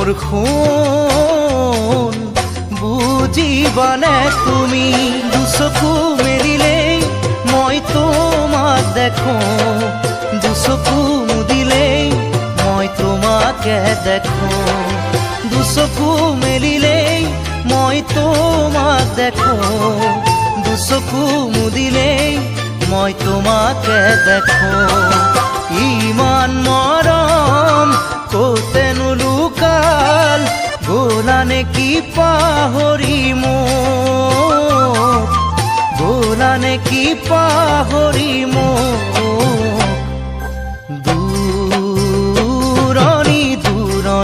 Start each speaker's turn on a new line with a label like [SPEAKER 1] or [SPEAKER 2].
[SPEAKER 1] মোর খুন বুঝিবানে তুমি দুচকু মেলিলে মই তোমাক দেখো দুচকু মুদিলে মই তোমাকে দেখো দুচকু মেলিলে মই তোমাক দেখো দুচকু মুদিলে মই তোমাকে দেখো ইমান মৰম কতেনো লুকাল গোলানে কি পাহৰি মোক গোলানে কি পাহৰি মোক